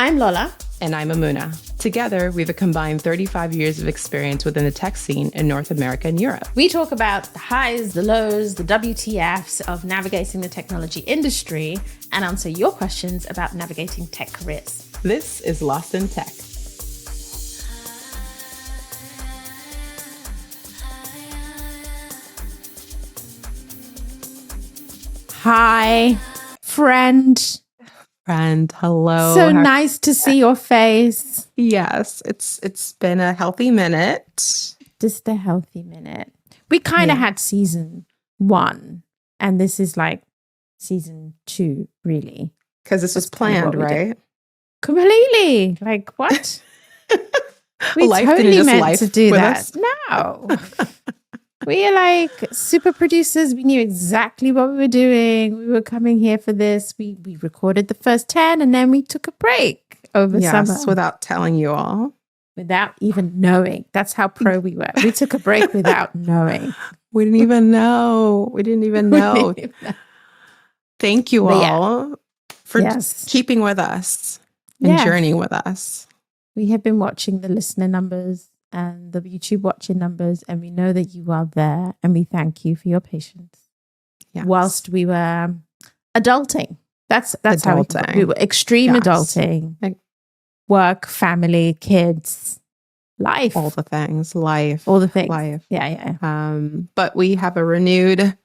I'm Lola. And I'm Mamuna. Together, we have a combined 35 years of experience within the tech scene in North America and Europe. We talk about the highs, the lows, the WTFs of navigating the technology industry and answer your questions about navigating tech careers. This is Lost in Tech. Hi, friend. Hello. So nice to see your face. Yes, it's been a healthy minute. Just a healthy minute. We kind of had season 1, and this is like season 2, really. Because this was planned, right? Completely. Like, what? We Life totally didn't just meant life to do with that. us. No. We are like super producers. We knew exactly what we were doing. We were coming here for this. We recorded the first 10 and then we took a break over summer. Yes, without telling you all. Without even knowing. That's how pro we were. We took a break without knowing. We didn't even know. Thank you all for keeping with us and journeying with us. We have been watching the listener numbers and the YouTube watching numbers, and we know that you are there, and we thank you for your patience. Yes. Whilst we were adulting. That's adulting. How we were extreme adulting. Work, family, kids, life. All the things. Life. All the things. Life. Yeah. But we have a renewed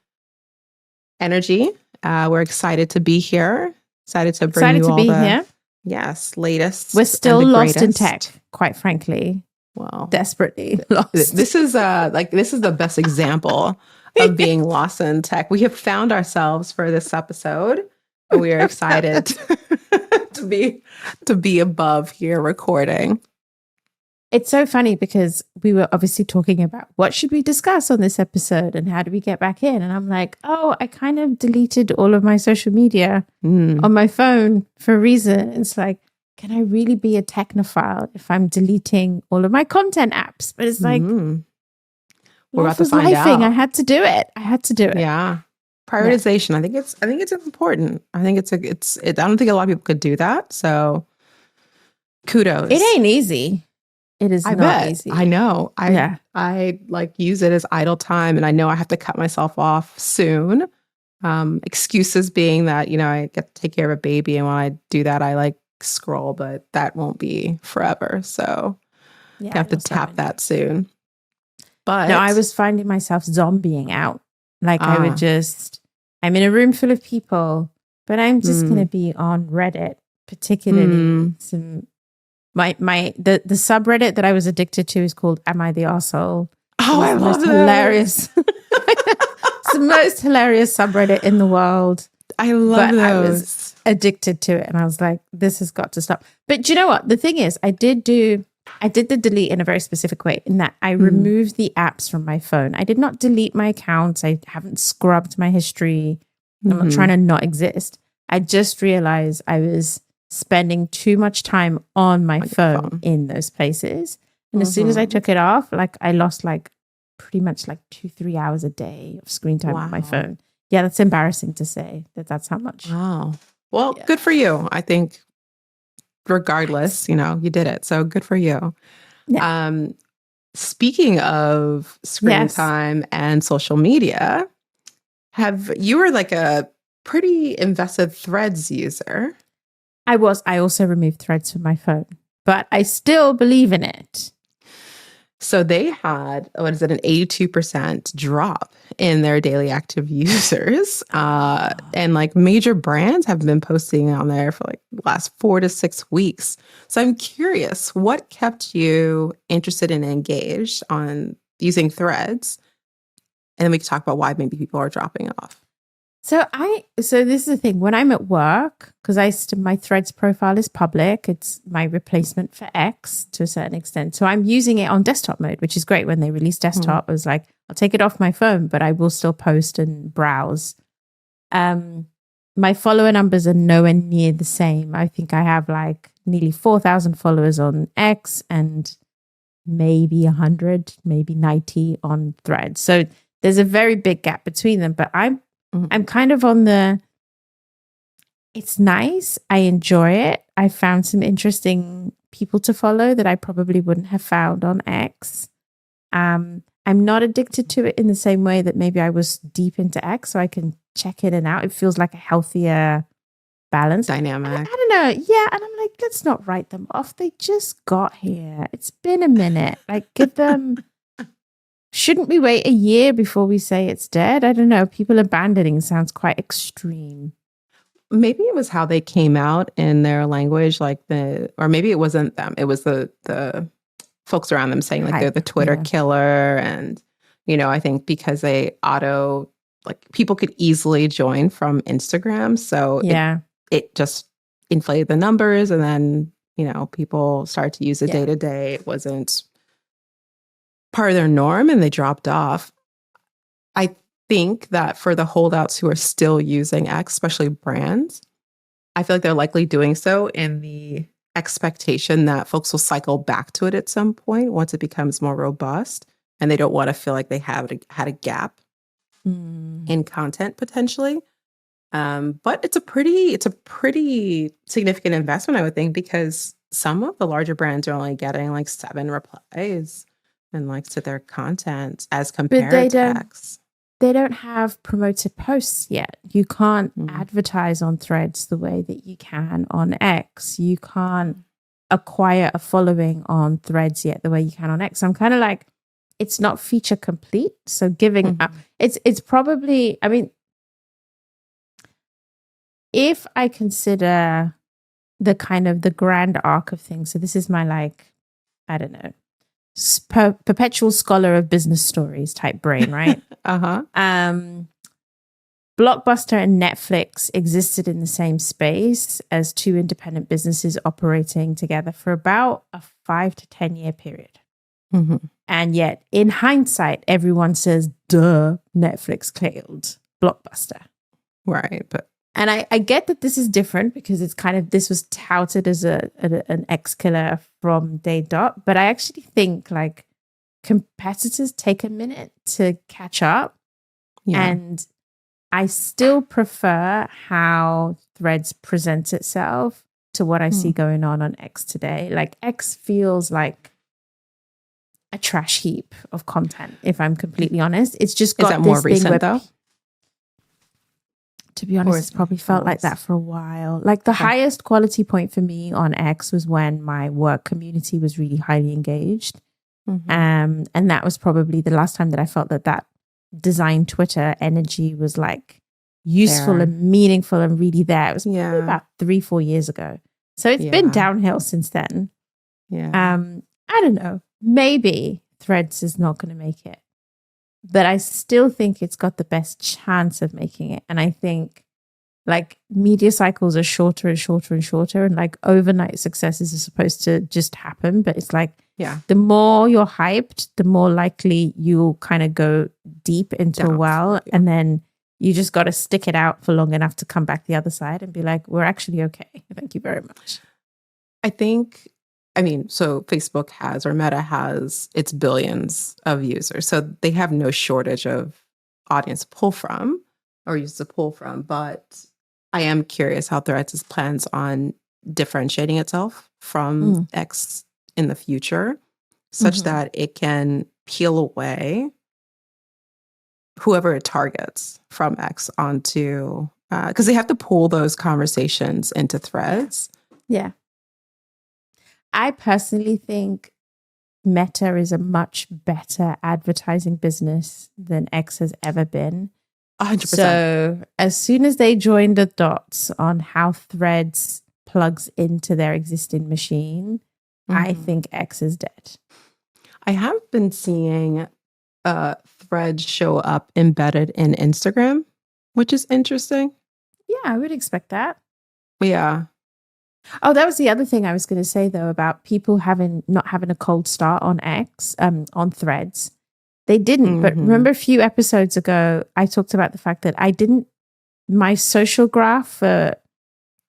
energy. We're excited to be here. Excited to bring you all here. Yes, latest. We're still lost in tech, quite frankly. Well, desperately lost. This is the best example of being lost in tech. We have found ourselves for this episode, and we are excited to be above here recording. It's so funny because we were obviously talking about what should we discuss on this episode and how do we get back in? And I'm like, I kind of deleted all of my social media on my phone for a reason. It's like, can I really be a technophile if I'm deleting all of my content apps? But it's like, we're about to find out. I had to do it. Yeah. Prioritization. Yeah. I think it's important. I think I don't think a lot of people could do that. So kudos. It ain't easy. It is not easy. I know. I like use it as idle time, and I know I have to cut myself off soon. Excuses being that, I get to take care of a baby, and when I do that, I like scroll, but that won't be forever. So I have to tap that soon. But no, I was finding myself zombieing out. Like I'm in a room full of people, but I'm just going to be on Reddit, particularly the subreddit that I was addicted to is called Am I the Arsehole? I love it. Hilarious. It's the most hilarious subreddit in the world. I love those. I was addicted to it, and I was like, this has got to stop. But do you know what? The thing is, I did the delete in a very specific way, in that I removed the apps from my phone. I did not delete my accounts. I haven't scrubbed my history. I'm not trying to not exist. I just realized I was spending too much time on my phone in those places. And as soon as I took it off, like I lost pretty much 2-3 hours a day of screen time on my phone. Yeah, that's embarrassing to say that's how much. Wow. Well, good for you. I think regardless, you did it. So good for you. Yeah. Speaking of screen time and social media, you were like a pretty invested Threads user. I also removed Threads from my phone, but I still believe in it. So they had, an 82% drop in their daily active users. And major brands have been posting on there for the last 4 to 6 weeks. So I'm curious, what kept you interested and engaged on using Threads? And then we can talk about why maybe people are dropping off. So this is the thing. When I'm at work, because my Threads profile is public, it's my replacement for X to a certain extent. So I'm using it on desktop mode, which is great. When they released desktop, I was like, I'll take it off my phone, but I will still post and browse. My follower numbers are nowhere near the same. I think I have nearly 4,000 followers on X and maybe 100, maybe 90 on Threads. So there's a very big gap between them, but I'm kind of on the it's nice. I enjoy it. I found some interesting people to follow that I probably wouldn't have found on X. I'm not addicted to it in the same way that maybe I was deep into X, so I can check in and out. It feels like a healthier balance. Dynamic. I don't know. Yeah. And I'm like, let's not write them off. They just got here. It's been a minute. Like, give them. Shouldn't we wait a year before we say it's dead? I don't know. People abandoning sounds quite extreme. Maybe it was how they came out in their language, or maybe it wasn't them. It was the folks around them saying like they're the Twitter killer. And, I think because they people could easily join from Instagram. So it just inflated the numbers. And then, people started to use it day to day. It wasn't part of their norm and they dropped off. I think that for the holdouts who are still using X, especially brands, I feel like they're likely doing so in the expectation that folks will cycle back to it at some point once it becomes more robust, and they don't want to feel like they had a gap in content potentially. But it's a pretty significant investment, I would think, because some of the larger brands are only getting like 7 replies and likes to their content as compared to X. They don't have promoted posts yet. You can't advertise on Threads the way that you can on X. You can't acquire a following on Threads yet the way you can on X. So I'm kind of like, it's not feature complete. So giving up, it's probably, I mean, if I consider the kind of the grand arc of things, so this is my I don't know, perpetual scholar of business stories type brain, right? Blockbuster and Netflix existed in the same space as 2 independent businesses operating together for about a 5 to 10 year period. And yet, in hindsight, everyone says, duh, Netflix killed Blockbuster. Right. And I get that this is different because it's kind of, this was touted as an X killer from day dot. But I actually think like competitors take a minute to catch up. Yeah. And I still prefer how Threads presents itself to what I see going on X today. Like X feels like a trash heap of content, if I'm completely honest. It's just got Is that more recent though? To be honest, it's probably felt like that for a while. Like the highest quality point for me on X was when my work community was really highly engaged. And that was probably the last time that I felt that design Twitter energy was like useful and meaningful and really there. It was probably about 3-4 years ago. So it's been downhill since then. I don't know. Maybe Threads is not going to make it. But I still think it's got the best chance of making it. And I think like media cycles are shorter and shorter and shorter. And like overnight successes are supposed to just happen. But it's like, the more you're hyped, the more likely you'll kind of go deep into a well. And then you just got to stick it out for long enough to come back the other side and be like, we're actually okay. Thank you very much. So Facebook has, or Meta has, its billions of users. So they have no shortage of audience to pull from or users to pull from. But I am curious how Threads plans on differentiating itself from X in the future, such that it can peel away whoever it targets from X onto, because they have to pull those conversations into Threads. Yeah. I personally think Meta is a much better advertising business than X has ever been. 100%. So as soon as they join the dots on how Threads plugs into their existing machine, I think X is dead. I have been seeing Threads show up embedded in Instagram, which is interesting. Yeah, I would expect that. Yeah. Oh, that was the other thing I was going to say, though, about people not having a cold start on X, on Threads. They didn't. But remember a few episodes ago, I talked about the fact that my social graph for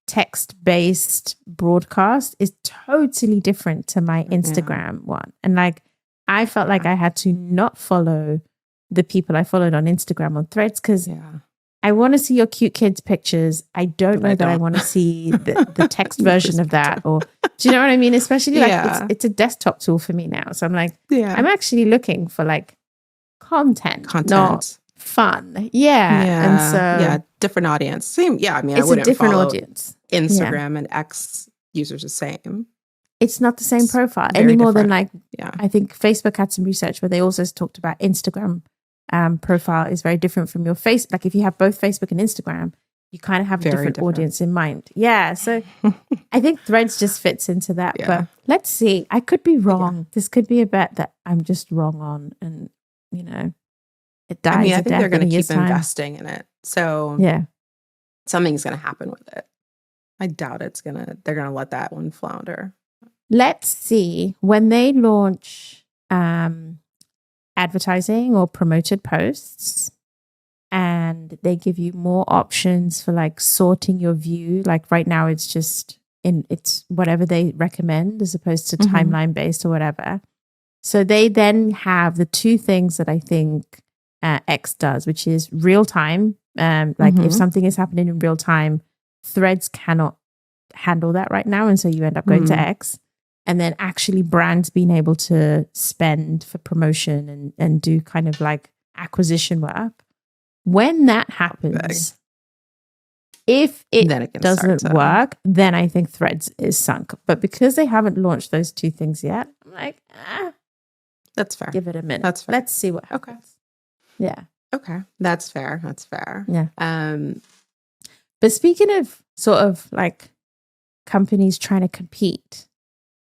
text-based broadcast is totally different to my Instagram one. And like, I felt like I had to not follow the people I followed on Instagram on Threads because I want to see your cute kids pictures. I don't know that I want to see the text version of that. Or do you know what I mean? Especially like it's a desktop tool for me now. So I'm like, I'm actually looking for like content. Not fun. And so different audience. Same. Yeah. I mean, it's I wouldn't a different follow audience. Instagram and X users the same. It's not the same profile any more than like, I think Facebook had some research where they also talked about Instagram profile is very different from your face. Like if you have both Facebook and Instagram, you kind of have a different audience in mind. Yeah. So I think Threads just fits into that. But let's see. I could be wrong. This could be a bet that I'm just wrong on, and it dies. I mean, I think they're going to keep investing in it. So something's going to happen with it. I doubt they're going to let that one flounder. Let's see when they launch advertising or promoted posts, and they give you more options for like sorting your view. Like right now, it's whatever they recommend as opposed to timeline based or whatever. So they then have the two things that I think X does, which is real time. Like if something is happening in real time, Threads cannot handle that right now. And so you end up going to X. And then actually brands being able to spend for promotion and do kind of like acquisition work. When that happens, if it doesn't work, then I think Threads is sunk. But because they haven't launched those two things yet, I'm like, that's fair. Give it a minute. That's fair. Let's see what happens. Yeah. Okay. That's fair. That's fair. Yeah. But speaking of sort of like companies trying to compete,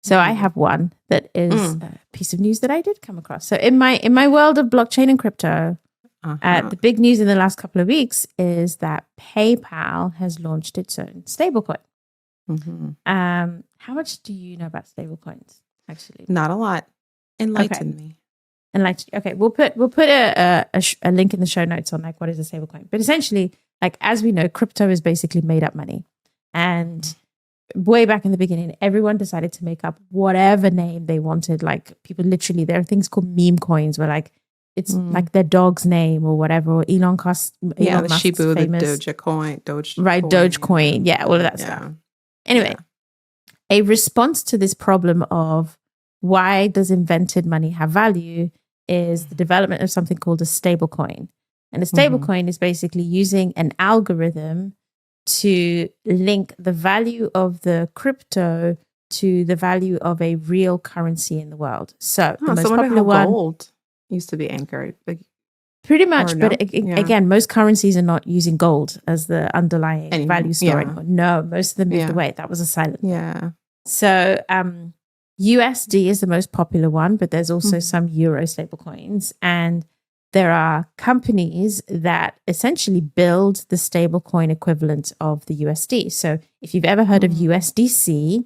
so I have one that is a piece of news that I did come across. So in my world of blockchain and crypto, the big news in the last couple of weeks is that PayPal has launched its own stablecoin. How much do you know about stablecoins? Actually, not a lot. Enlighten me. Okay, we'll put a link in the show notes on like what is a stablecoin. But essentially, like as we know, crypto is basically made up money, and way back in the beginning, everyone decided to make up whatever name they wanted. Like people literally, there are things called meme coins where like it's like their dog's name or whatever. Or Elon Musk's Shibu, famous, the Dogecoin, right? Dogecoin, all of that stuff. Anyway, a response to this problem of why does invented money have value is the development of something called a stablecoin, and a stablecoin is basically using an algorithm to link the value of the crypto to the value of a real currency in the world. So the most popular one, gold used to be anchored. Pretty much, but again, most currencies are not using gold as the underlying value store anymore. No, most of them moved away. That was a silent. Yeah. So USD is the most popular one, but there's also some Euro stablecoins, and there are companies that essentially build the stablecoin equivalent of the USD. So if you've ever heard of USDC,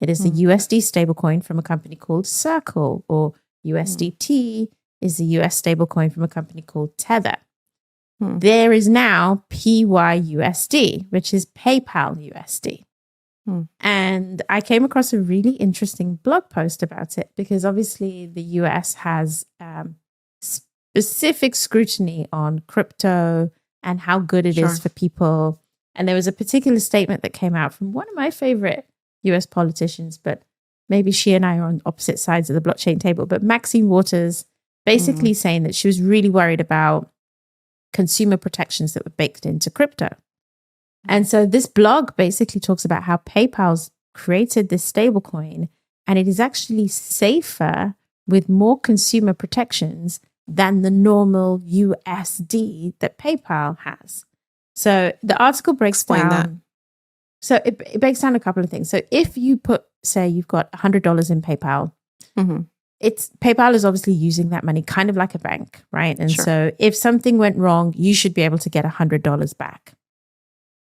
it is the USD stablecoin from a company called Circle, or USDT is the US stablecoin from a company called Tether. There is now PYUSD, which is PayPal USD. And I came across a really interesting blog post about it because obviously the US has specific scrutiny on crypto and how good it is for people. And there was a particular statement that came out from one of my favorite US politicians, but maybe she and I are on opposite sides of the blockchain table. But Maxine Waters basically saying that she was really worried about consumer protections that were baked into crypto. And so this blog basically talks about how PayPal's created this stablecoin, and it is actually safer with more consumer protections than the normal USD that PayPal has. So the article breaks down that. So it breaks down a couple of things. So if you put, say you've got $100 in PayPal, PayPal is obviously using that money kind of like a bank, right? And so if something went wrong, you should be able to get $100 back.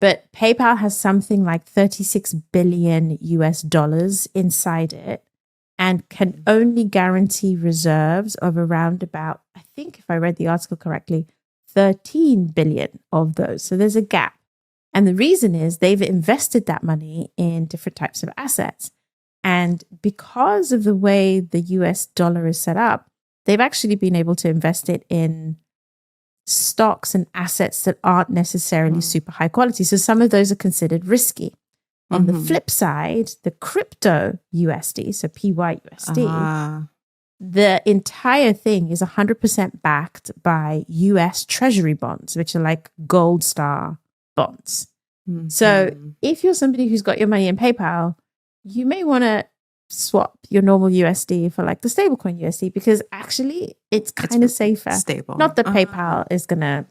But PayPal has something like 36 billion US dollars inside it, and can only guarantee reserves of around about, I think if I read the article correctly, 13 billion of those. So there's a gap. And the reason is they've invested that money in different types of assets. And because of the way the US dollar is set up, they've actually been able to invest it in stocks and assets that aren't necessarily super high quality. So some of those are considered risky. On the flip side, the crypto USD, so PYUSD, the entire thing is 100% backed by US Treasury bonds, which are like gold star bonds. So if you're somebody who's got your money in PayPal, you may want to swap your normal USD for like the stablecoin USD, because actually it's kind of safer. Stable. Not that PayPal is going to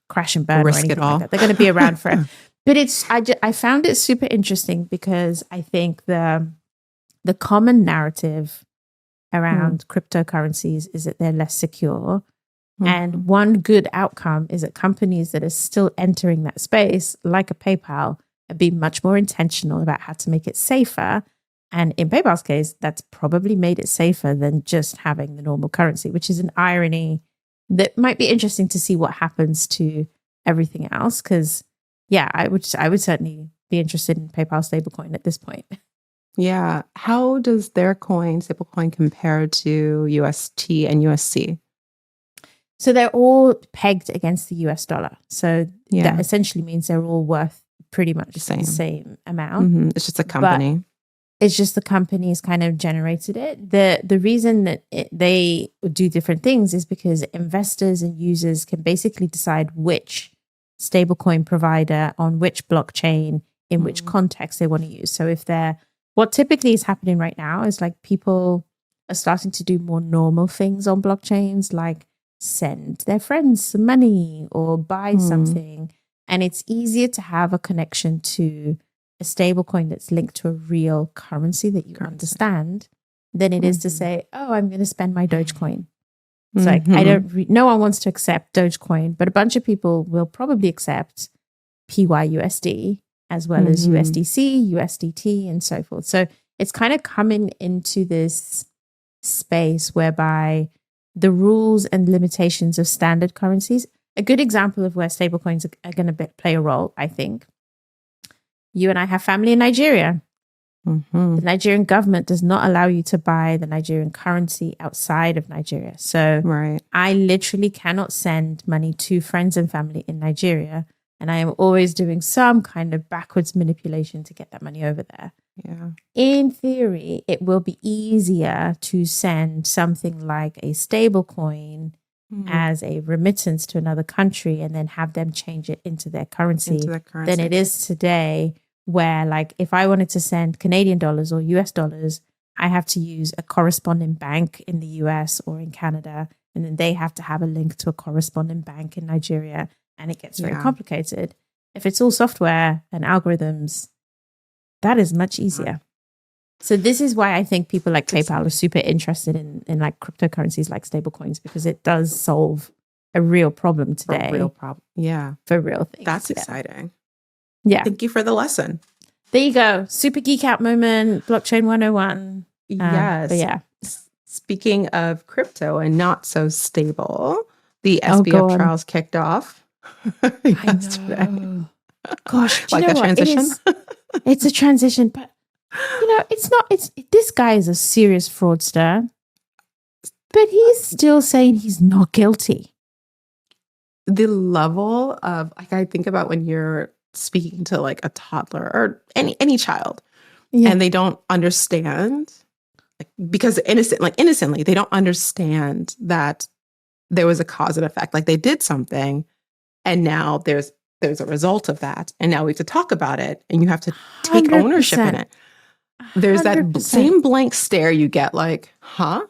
crash and burn or risk anything it all. like that. They're going to be around forever. But I found it super interesting because I think the common narrative around cryptocurrencies is that they're less secure. And one good outcome is that companies that are still entering that space, like a PayPal, are being much more intentional about how to make it safer. And in PayPal's case, that's probably made it safer than just having the normal currency, which is an irony that might be interesting to see what happens to everything else. Because, yeah, I would certainly be interested in PayPal stablecoin at this point. Yeah. How does their stablecoin, compare to UST and USC? So they're all pegged against the US dollar. So that essentially means they're all worth pretty much the same amount. It's just a company. But it's just the companies kind of generated it. The reason that they do different things is because investors and users can basically decide which stablecoin provider on which blockchain in which context they want to use. So if what typically is happening right now is like people are starting to do more normal things on blockchains, like send their friends some money or buy something. And it's easier to have a connection to a stablecoin that's linked to a real currency that you understand than it is to say, oh, I'm going to spend my Dogecoin. It's like, no one wants to accept Dogecoin, but a bunch of people will probably accept PYUSD as well as USDC, USDT, and so forth. So it's kind of coming into this space whereby the rules and limitations of standard currencies, a good example of where stablecoins are going to play a role, I think. You and I have family in Nigeria. The Nigerian government does not allow you to buy the Nigerian currency outside of Nigeria. So I literally cannot send money to friends and family in Nigeria. And I am always doing some kind of backwards manipulation to get that money over there. Yeah. In theory, it will be easier to send something like a stable coin as a remittance to another country and then have them change it into their currency, than it is today, where like if I wanted to send Canadian dollars or US dollars, I have to use a corresponding bank in the US or in Canada, and then they have to have a link to a corresponding bank in Nigeria, and it gets very complicated. If it's all software and algorithms, that is much easier. So this is why I think people like PayPal are super interested in like cryptocurrencies like stablecoins, because it does solve a real problem today. A real problem. Yeah. For real things. That's exciting. Yeah. Thank you for the lesson. There you go. Super geek out moment, blockchain 101. Yes. But yeah. Speaking of crypto and not so stable, the SBF trials kicked off yesterday. I know. Gosh, do like you know that what? transition? It's a transition, but this guy is a serious fraudster, but he's still saying he's not guilty. The level of, like, I think about when you're speaking to like a toddler or any child, and they don't understand, like, because innocently, they don't understand that there was a cause and effect. Like, they did something, and now there's a result of that, and now we have to talk about it, and you have to take 100%. Ownership in it. There's 100%. That same blank stare you get, like, huh?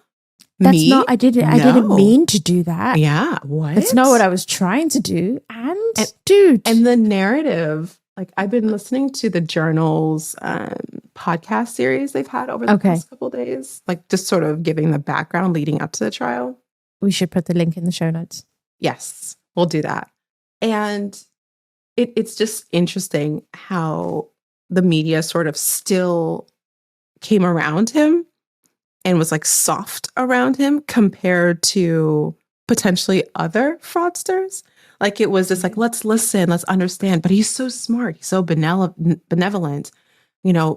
That's Me? not, I didn't mean to do that. Yeah. What? That's not what I was trying to do. And dude. And the narrative, like, I've been listening to the Journal's podcast series they've had over the past couple of days, like just sort of giving the background leading up to the trial. We should put the link in the show notes. Yes, we'll do that. And it's just interesting how the media sort of still came around him and was like soft around him compared to potentially other fraudsters. Like, it was just like, let's listen, let's understand. But he's so smart. He's so benevolent,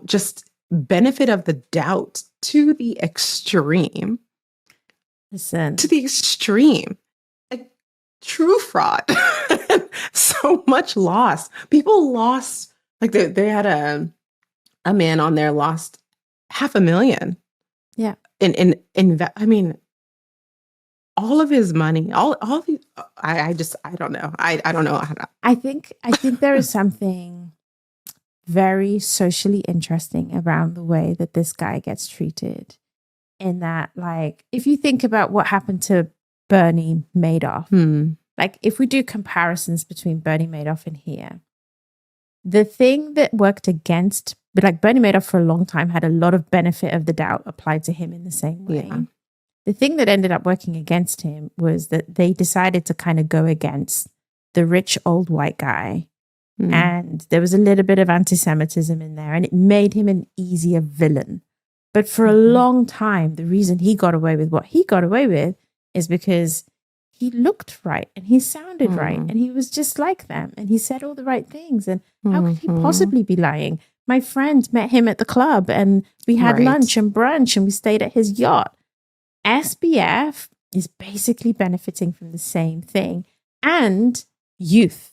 just benefit of the doubt to the extreme. Listen. To the extreme. Like, true fraud. So much loss. People lost, like they had a man on there lost $500,000. Yeah. I mean, all of his money, all the I don't know. I don't know how to. I think there is something very socially interesting around the way that this guy gets treated. In that, like, if you think about what happened to Bernie Madoff, like if we do comparisons between Bernie Madoff and here, the thing that worked against, but like Bernie Madoff for a long time had a lot of benefit of the doubt applied to him in the same way. Yeah. The thing that ended up working against him was that they decided to kind of go against the rich old white guy. And there was a little bit of anti-Semitism in there, and it made him an easier villain. But for a long time, the reason he got away with what he got away with is because he looked right and he sounded right and he was just like them and he said all the right things. And how could he possibly be lying? My friend met him at the club and we had lunch and brunch and we stayed at his yacht. SBF is basically benefiting from the same thing, and youth.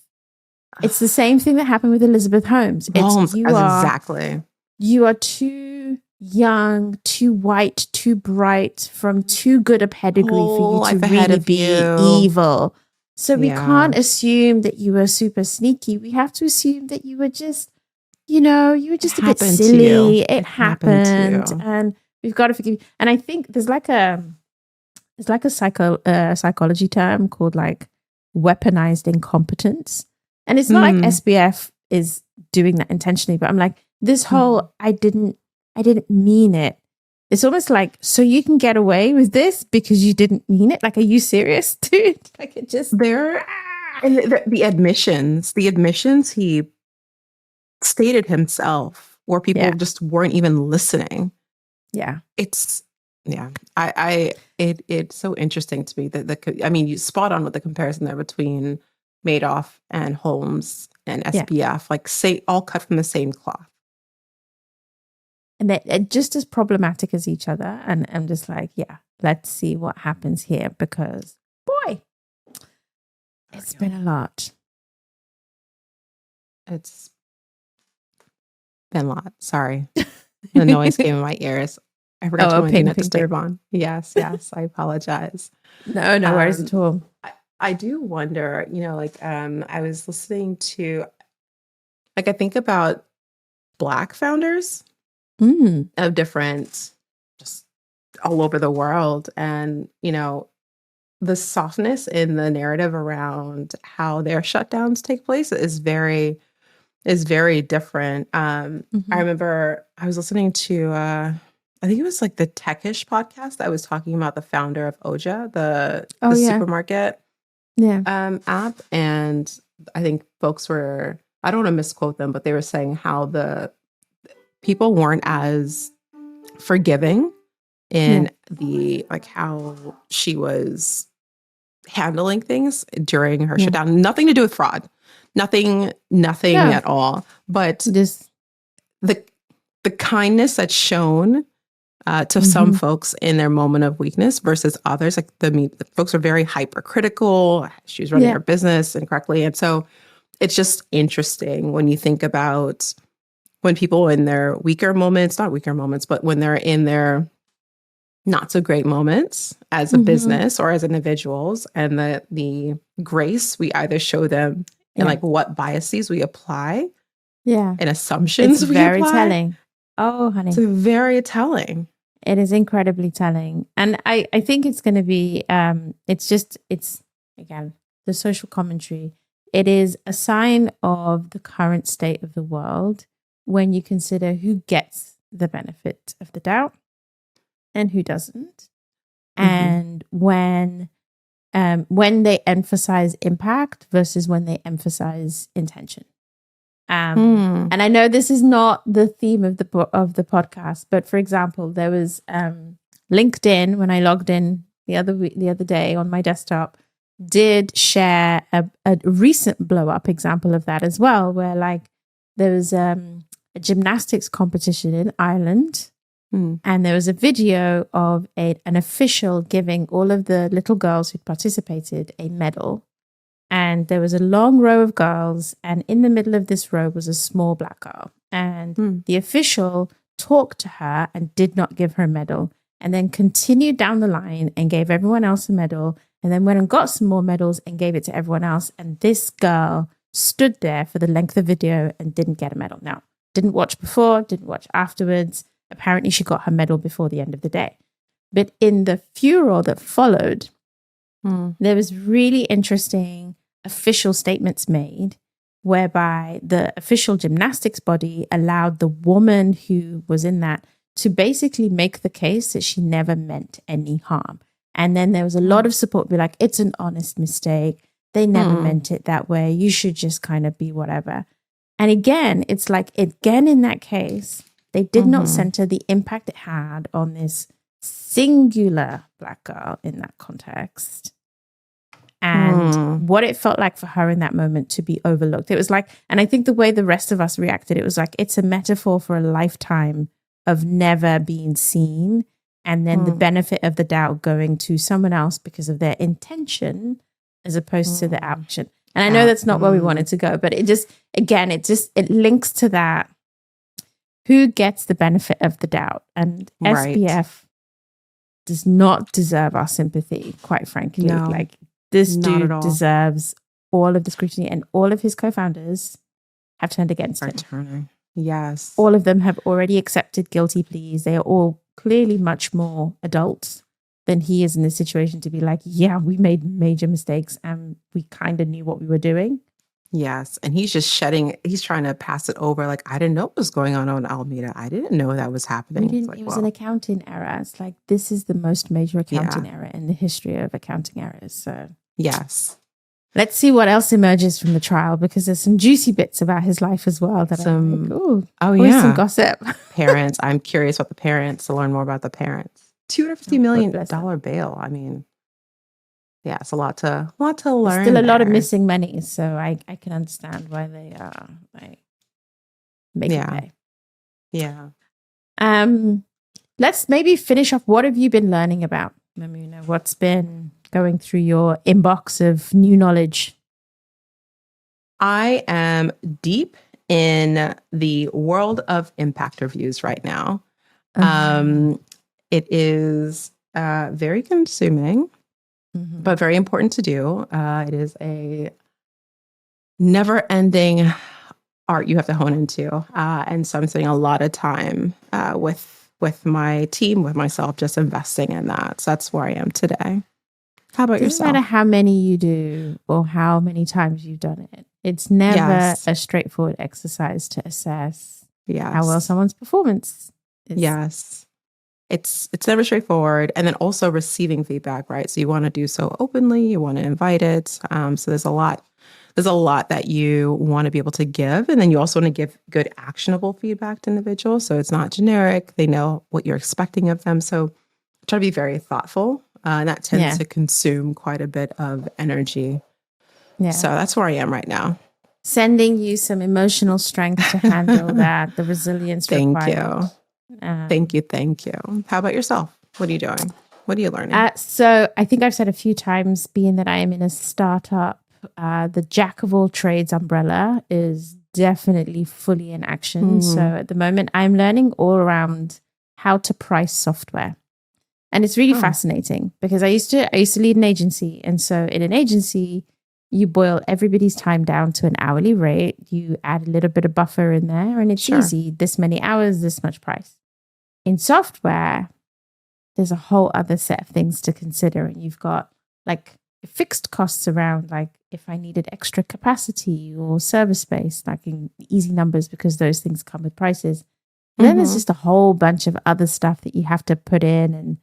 It's the same thing that happened with Elizabeth Holmes. Exactly. You are too young, too white, too bright, from too good a pedigree for you to really be evil. So we can't assume that you were super sneaky. We have to assume that you were just, you were just a bit silly. It happened, and we've got to forgive you. And I think there's like a psychology term called like weaponized incompetence. And it's not like SBF is doing that intentionally, but I'm like, this whole I didn't mean it. It's almost like, so you can get away with this because you didn't mean it. Like, are you serious, dude? Like, it just and the admissions he stated himself, where people just weren't even listening. Yeah, it's so interesting to me that I mean, you spot on with the comparison there between Madoff and Holmes and SBF, like say all cut from the same cloth. And they're just as problematic as each other. And I'm just like, let's see what happens here because, boy, it's been a lot. It's been a lot. Sorry. The noise came in my ears. I forgot to turn the disturb on. Yes, I apologize. No worries at all. I do wonder, I was listening to, like, I think about Black founders of different, just all over the world. And, the softness in the narrative around how their shutdowns take place is very different. I remember I was listening to, I think it was like the Techish podcast that was talking about the founder of Oja, the supermarket app. And I think folks were, I don't want to misquote them, but they were saying how the people weren't as forgiving in the, like, how she was handling things during her shutdown. Nothing to do with fraud. Nothing at all. But just the kindness that's shown to some folks in their moment of weakness versus others. Like the folks are very hypercritical. She was running her business incorrectly. And so it's just interesting when you think about when people in their weaker moments, not weaker moments, but when they're in their not so great moments as a business or as individuals, and the grace we either show them and like what biases we apply and assumptions it's we very apply. telling. Oh, honey. It's very telling. It is incredibly telling. And I think it's going to be, it's again, the social commentary. It is a sign of the current state of the world when you consider who gets the benefit of the doubt and who doesn't. And when they emphasize impact versus when they emphasize intention. And I know this is not the theme of the podcast, but for example, there was LinkedIn when I logged in the other day on my desktop, did share a recent blow up example of that as well, where like there was a gymnastics competition in Ireland, and there was a video of an official giving all of the little girls who participated a medal And there was a long row of girls, and in the middle of this row was a small black girl. And the official talked to her and did not give her a medal, and then continued down the line and gave everyone else a medal, and then went and got some more medals and gave it to everyone else. And this girl stood there for the length of the video and didn't get a medal. Now, didn't watch before, didn't watch afterwards. Apparently, she got her medal before the end of the day. But in the furor that followed, there was really interesting official statements made whereby the official gymnastics body allowed the woman who was in that to basically make the case that she never meant any harm. And then there was a lot of support, be like, it's an honest mistake. They never meant it that way. You should just kind of be whatever. And again, it's like, again, in that case, they did not center the impact it had on this singular black girl in that context. And what it felt like for her in that moment to be overlooked. It was like, and I think the way the rest of us reacted, it was like, it's a metaphor for a lifetime of never being seen. And then the benefit of the doubt going to someone else because of their intention as opposed to the action. And I know that's not where we wanted to go, but it just, again, it links to that. Who gets the benefit of the doubt? And SBF does not deserve our sympathy, quite frankly. No, like, this not dude at all. deserves all of the scrutiny, and all of his co-founders have turned against him. Turning. Yes. All of them have already accepted guilty pleas. They are all clearly much more adults than he is in this situation to be like, yeah, we made major mistakes and we kind of knew what we were doing. Yes. And he's just he's trying to pass it over. Like, I didn't know what was going on Alameda. I didn't know that was happening. It was an accounting error. It's like, this is the most major accounting error in the history of accounting errors. So yes. Let's see what else emerges from the trial, because there's some juicy bits about his life as well that I'm like, ooh, some gossip. Parents. I'm curious about the parents, to learn more about the parents. $250 million bail. I mean, yeah, it's a lot to learn. There's still a lot of missing money, so I can understand why they are like making pay. Yeah. Let's maybe finish off. What have you been learning about Mamuna? What's been going through your inbox of new knowledge? I am deep in the world of impact reviews right now. It is very consuming, but very important to do. It is a never-ending art you have to hone into. And so I'm spending a lot of time with my team, with myself, just investing in that. So that's where I am today. How about yourself? Doesn't matter how many you do or how many times you've done it. It's never a straightforward exercise to assess how well someone's performance is. Yes. It's never straightforward. And then also receiving feedback, right? So you want to do so openly, you want to invite it. So there's a lot that you want to be able to give. And then you also want to give good actionable feedback to individuals. So it's not generic. They know what you're expecting of them. So try to be very thoughtful. And that tends to consume quite a bit of energy. Yeah. So that's where I am right now. Sending you some emotional strength to handle that, the resilience required. Thank you. How about yourself? What are you doing? What are you learning? So I think I've said a few times, being that I am in a startup, the jack of all trades umbrella is definitely fully in action. So at the moment, I'm learning all around how to price software. And it's really fascinating because I used to lead an agency. And so in an agency, you boil everybody's time down to an hourly rate. You add a little bit of buffer in there and it's easy. This many hours, this much price. In software, there's a whole other set of things to consider. And you've got like fixed costs around, like if I needed extra capacity or server space, like in easy numbers, because those things come with prices. And then there's just a whole bunch of other stuff that you have to put in. And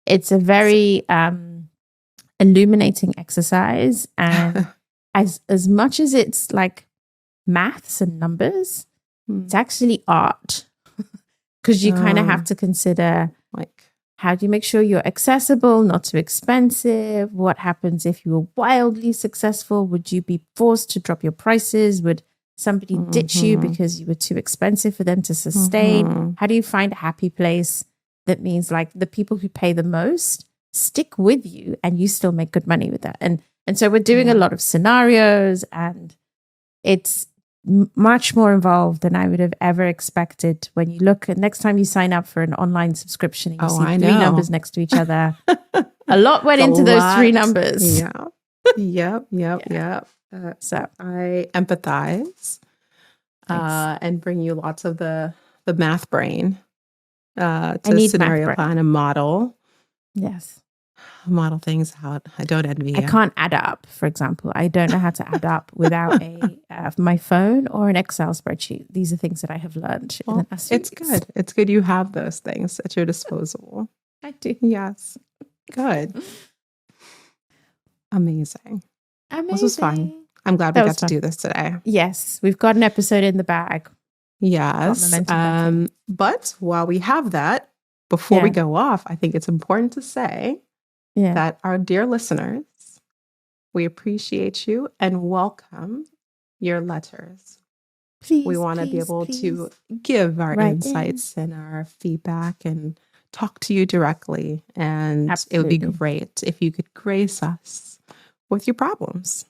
it's a very illuminating exercise. And as much as it's like maths and numbers, it's actually art. Because you kind of have to consider, like, how do you make sure you're accessible, not too expensive? What happens if you were wildly successful? Would you be forced to drop your prices? Would somebody ditch you because you were too expensive for them to sustain? How do you find a happy place that means like the people who pay the most stick with you and you still make good money with that? And And so we're doing a lot of scenarios, and it's much more involved than I would have ever expected. When you look at next time you sign up for an online subscription and you see three numbers next to each other, a lot went into those three numbers. Yeah. Yep. So I empathize and bring you lots of the math brain to scenario plan and model. Yes. Model things out. I don't envy you. I can't add up, for example. I don't know how to add up without my phone or an Excel spreadsheet. These are things that I have learned in the last It's weeks. good. It's good you have those things at your disposal. I do. Yes. Good. Amazing. This was fun. I'm glad we got to do this today. Yes. We've got an episode in the bag. Yes. But while we have that, before we go off, I think it's important to say that our dear listeners, we appreciate you and welcome your letters. Please, we want to be able to give our insights and our feedback and talk to you directly. And it would be great if you could grace us with your problems.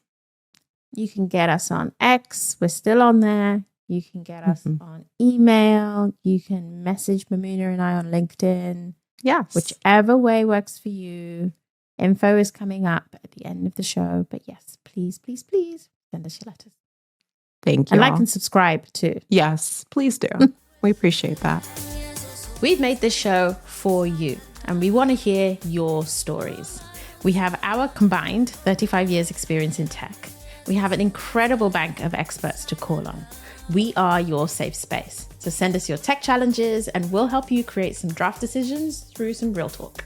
You can get us on X. We're still on there. You can get us on email. You can message Mamuna and I on LinkedIn. Yes. Whichever way works for you. Info is coming up at the end of the show. But yes, please, please, please send us your letters. Thank you. And like and subscribe too. Yes, please do. We appreciate that. We've made this show for you, and we want to hear your stories. We have our combined 35 years experience in tech. We have an incredible bank of experts to call on. We are your safe space. So send us your tech challenges and we'll help you create some draft decisions through some real talk.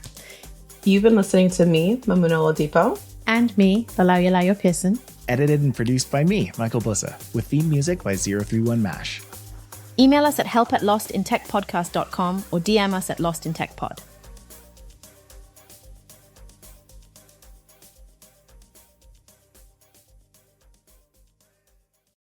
You've been listening to me, Mamuna Oladipo. And me, Lola Oyelayo-Pearson. Edited and produced by me, Michael Blissa, with theme music by 031 Mash. Email us at help@lostintechpodcast.com or DM us at lostintechpod.